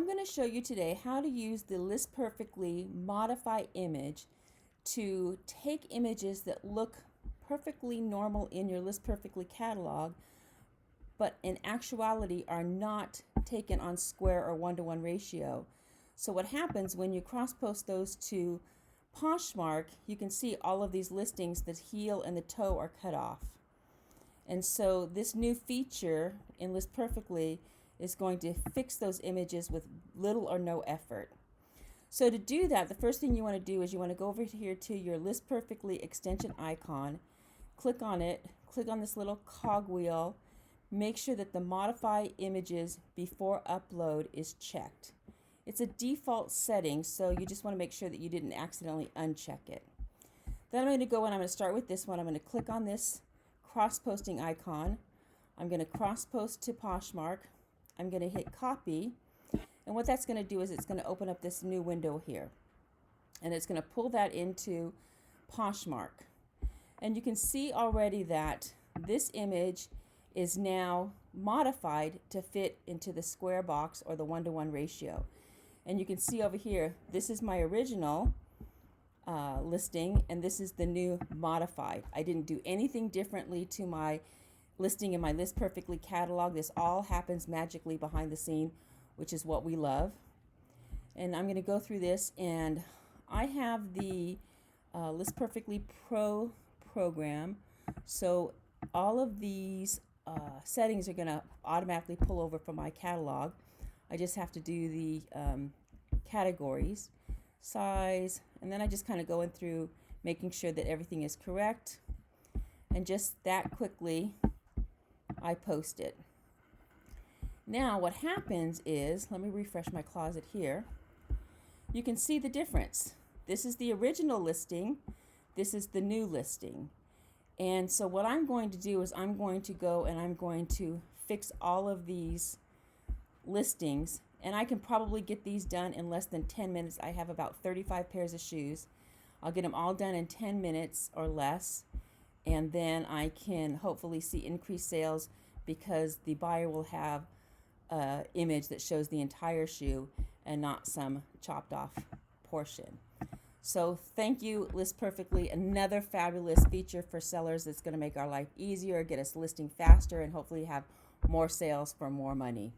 going to show you today how to use the List Perfectly modify image to take images that look perfectly normal in your List Perfectly catalog, but in actuality are not taken on square or 1-to-1 ratio. So what happens when you cross-post those to Poshmark, you can see all of these listings, the heel and the toe are cut off. And so this new feature in List Perfectly is going to fix those images with little or no effort. So to do that, the first thing you want to do is you want to go over here to your List Perfectly extension icon, click on it, click on this little cogwheel, make sure that the modify images before upload is checked. It's a default setting, so you just want to make sure that you didn't accidentally uncheck it. Then I'm going to go and I'm going to start with this one. I'm going to click on this cross-posting icon. I'm going to cross-post to Poshmark. I'm going to hit copy, and what that's going to do is it's going to open up this new window here, and it's going to pull that into Poshmark. And you can see already that this image is now modified to fit into the square box or the 1-to-1 ratio. And you can see over here, this is my original listing, and this is the new modified. I didn't do anything differently to my listing in my List Perfectly catalog. This all happens magically behind the scene, which is what we love. And I'm going to go through this, and I have the List Perfectly Pro program, so all of these settings are going to automatically pull over from my catalog. I just have to do the categories, size, and then I just kind of going through making sure that everything is correct, and just that quickly I post it. Now what happens is, let me refresh my closet here. You can see the difference. This is the original listing, this is the new listing. And so what I'm going to do is I'm going to go and I'm going to fix all of these listings, and I can probably get these done in less than 10 minutes. I have about 35 pairs of shoes. I'll get them all done in 10 minutes or less, and then I can hopefully see increased sales because the buyer will have an image that shows the entire shoe and not some chopped off portion. So thank you, List Perfectly. Another fabulous feature for sellers that's going to make our life easier, get us listing faster, and hopefully have more sales for more money.